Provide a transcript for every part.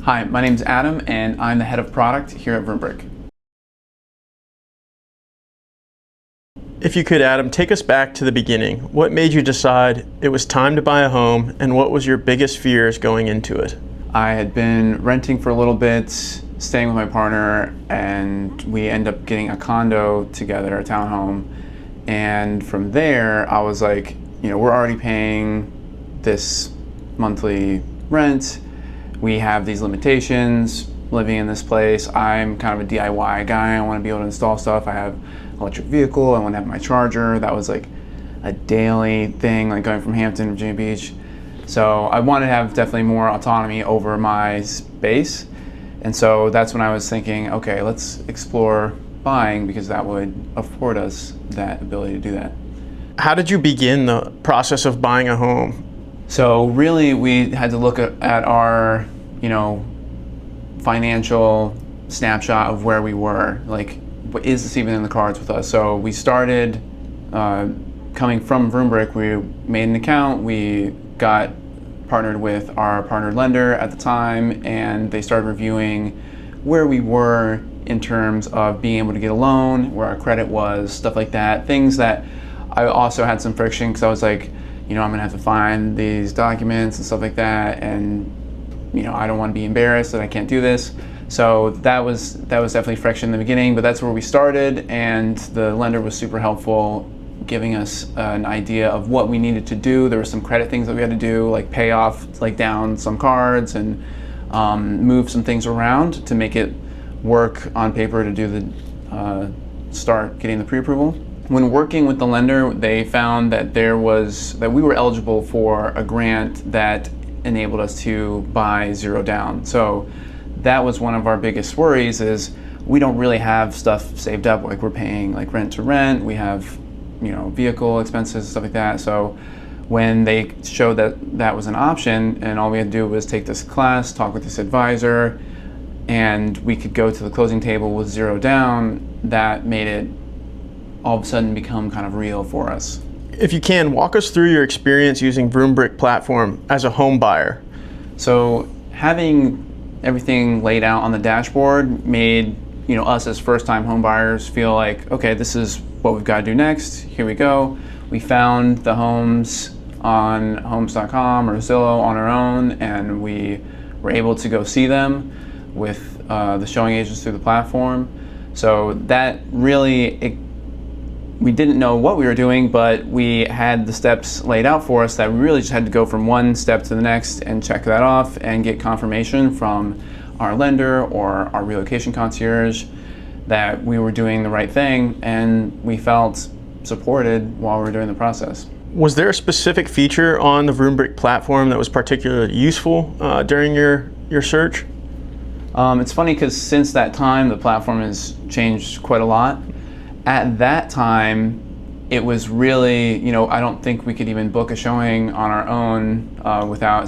Hi, my name's Adam, and I'm the head of product here at VroomBrick. If you could, Adam, take us back to the beginning. What made you decide it was time to buy a home, and what was your biggest fears going into it? I had been renting for a little bit, staying with my partner, and we ended up getting a condo together, a townhome. And from there, I was like, we're already paying this monthly rent. We have these limitations living in this place. I'm kind of a DIY guy. I want to be able to install stuff. I have an electric vehicle. I want to have my charger. That was like a daily thing, like going from Hampton, Virginia Beach. So I wanted to have definitely more autonomy over my space. And so that's when I was thinking, okay, let's explore buying, because that would afford us that ability to do that. How did you begin the process of buying a home? So really, we had to look at our, financial snapshot of where we were. Like, what is this even in the cards with us? So we started coming from VroomBrick. We made an account. We got partnered with our partnered lender at the time, and they started reviewing where we were in terms of being able to get a loan, where our credit was, stuff like that. Things that I also had some friction, because I was like, I'm gonna have to find these documents and stuff like that, and I don't want to be embarrassed that I can't do this. So that was definitely friction in the beginning, but that's where we started, and the lender was super helpful, giving us an idea of what we needed to do. There were some credit things that we had to do, like pay off down some cards and move some things around to make it work on paper to do the start getting the pre-approval. When working with the lender, they found that we were eligible for a grant that enabled us to buy zero down. So that was one of our biggest worries, is we don't really have stuff saved up. Like, we're paying rent to rent, we have vehicle expenses, stuff like that. So when they showed that that was an option, and all we had to do was take this class, talk with this advisor, and we could go to the closing table with zero down, that made it all of a sudden become kind of real for us. If you can, walk us through your experience using VroomBrick platform as a home buyer. So having everything laid out on the dashboard made us as first-time home buyers feel like, okay, this is what we've got to do next. Here we go. We found the homes on homes.com or Zillow on our own, and we were able to go see them with the showing agents through the platform. So that really, we didn't know what we were doing, but we had the steps laid out for us that we really just had to go from one step to the next and check that off and get confirmation from our lender or our relocation concierge that we were doing the right thing, and we felt supported while we were doing the process. Was there a specific feature on the VroomBrick platform that was particularly useful during your search? It's funny, because since that time, the platform has changed quite a lot. At that time, it was really, I don't think we could even book a showing on our own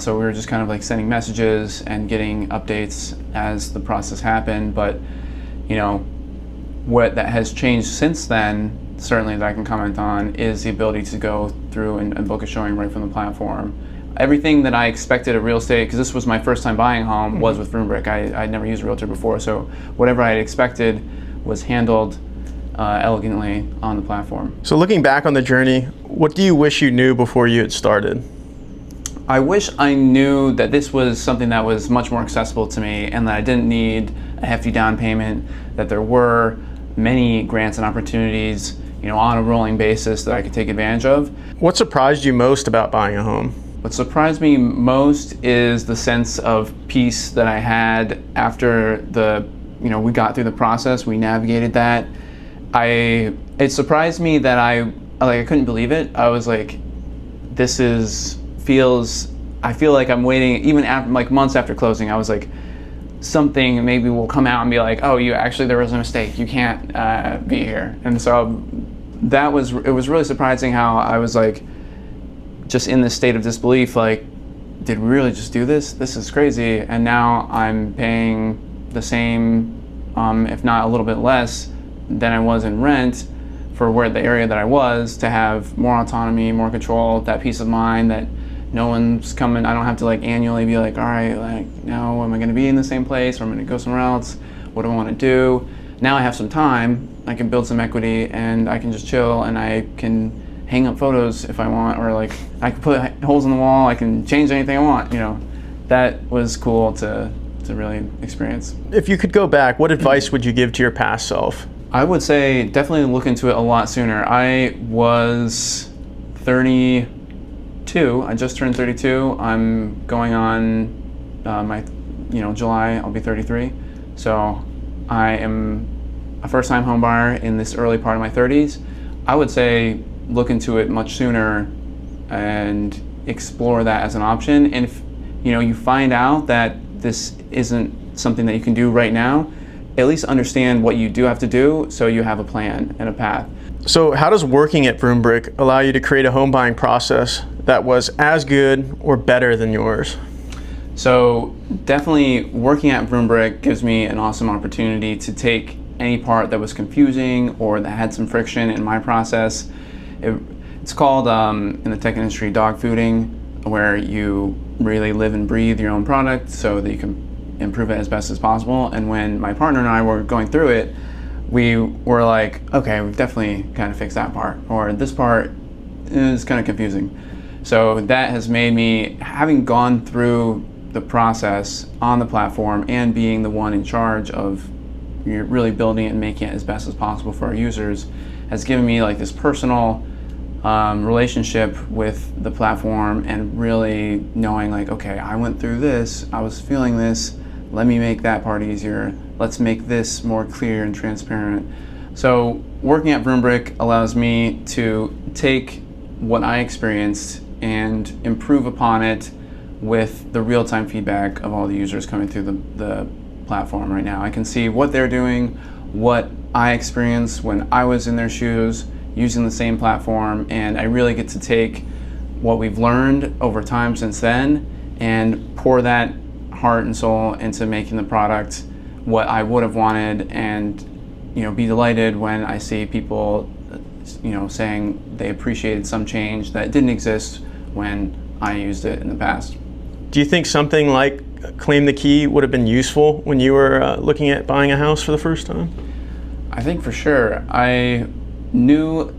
so we were just kind of sending messages and getting updates as the process happened. But, what that has changed since then, certainly that I can comment on, is the ability to go through and book a showing right from the platform. Everything that I expected of real estate, because this was my first time buying a home, was with VroomBrick. I'd never used a realtor before, so whatever I had expected was handled elegantly on the platform. So looking back on the journey, what do you wish you knew before you had started? I wish I knew that this was something that was much more accessible to me, and that I didn't need a hefty down payment, that there were many grants and opportunities, on a rolling basis that I could take advantage of. What surprised you most about buying a home? What surprised me most is the sense of peace that I had after we got through the process, we navigated that. It surprised me that I couldn't believe it. I was like, I feel like I'm waiting, even after, months after closing, I was like, something maybe will come out and be like, oh, there was a mistake, you can't be here. And so it was really surprising how I was just in this state of disbelief, did we really just do this? This is crazy. And now I'm paying the same, if not a little bit less than I was in rent for the area that I was, to have more autonomy, more control, that peace of mind that No one's coming. I don't have to like annually be like, all right, like now am I going to be in the same place or I'm going to go somewhere else? What do I want to do? Now I have some time. I can build some equity and I can just chill and I can hang up photos if I want, or like I can put holes in the wall. I can change anything I want. That was cool to really experience. If you could go back, what advice would you give to your past self? I would say definitely look into it a lot sooner. I was 32. I just turned 32. I'm going on my, July. I'll be 33. So I am a first-time home buyer in this early part of my 30s. I would say look into it much sooner and explore that as an option. And if you find out that this isn't something that you can do right now, at least understand what you do have to do so you have a plan and a path. So how does working at VroomBrick allow you to create a home buying process that was as good or better than yours? So definitely working at VroomBrick gives me an awesome opportunity to take any part that was confusing or that had some friction in my process. It's called, in the tech industry, dog fooding, where you really live and breathe your own product so that you can improve it as best as possible. And when my partner and I were going through it, we were like, okay, we've definitely kind of fixed that part, or this part is kind of confusing. So that has made me, having gone through the process on the platform and being the one in charge of really building it and making it as best as possible for our users, has given me like this personal relationship with the platform, and really knowing like, okay, I went through this, I was feeling this, let me make that part easier, let's make this more clear and transparent. So working at VroomBrick allows me to take what I experienced and improve upon it with the real-time feedback of all the users coming through the platform right now. I can see what they're doing, what I experienced when I was in their shoes, using the same platform, and I really get to take what we've learned over time since then and pour that heart and soul into making the product what I would have wanted, and be delighted when I see people saying they appreciated some change that didn't exist when I used it in the past. Do you think something like Claim the Key would have been useful when you were looking at buying a house for the first time? I think for sure. I knew,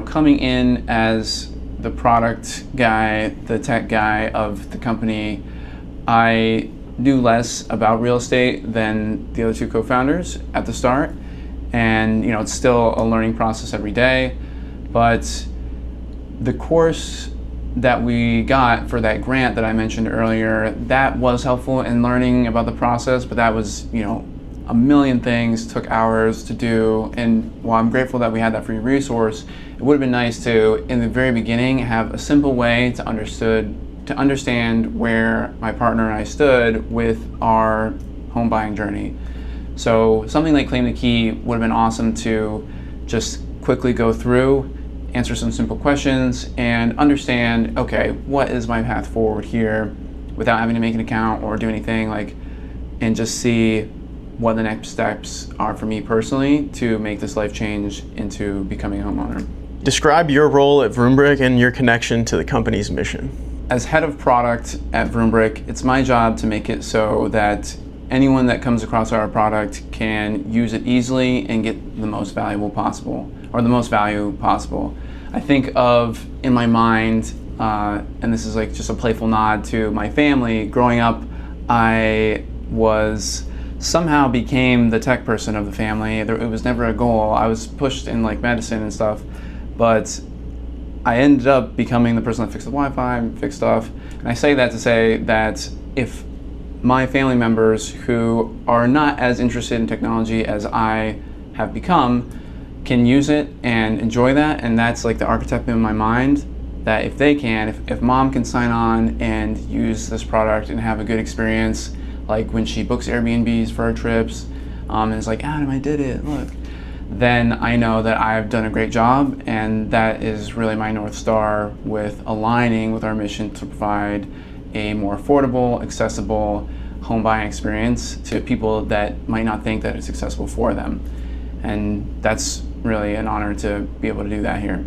coming in as the product guy, the tech guy of the company, I knew less about real estate than the other two co-founders at the start. And, it's still a learning process every day. But the course that we got for that grant that I mentioned earlier, that was helpful in learning about the process, but that was, a million things, took hours to do. And while I'm grateful that we had that free resource, it would have been nice to, in the very beginning, have a simple way to understand where my partner and I stood with our home buying journey. So something like Claim the Key would have been awesome to just quickly go through, answer some simple questions, and understand, okay, what is my path forward here, without having to make an account or do anything, and just see what the next steps are for me personally to make this life change into becoming a homeowner. Describe your role at VroomBrick and your connection to the company's mission. As head of product at VroomBrick, it's my job to make it so that anyone that comes across our product can use it easily and get the most valuable possible, or the most value possible. I think of, in my mind, and this is like just a playful nod to my family, growing up, I somehow became the tech person of the family. It was never a goal. I was pushed in like medicine and stuff, but I ended up becoming the person that fixed the Wi-Fi, fixed stuff. And I say that to say that if my family members who are not as interested in technology as I have become can use it and enjoy that, and that's like the archetype in my mind, that if they can, if mom can sign on and use this product and have a good experience, like when she books Airbnbs for her trips, and it's like, Adam, I did it, look, then I know that I've done a great job, and that is really my North Star with aligning with our mission to provide a more affordable, accessible home buying experience to people that might not think that it's accessible for them. And that's really an honor to be able to do that here.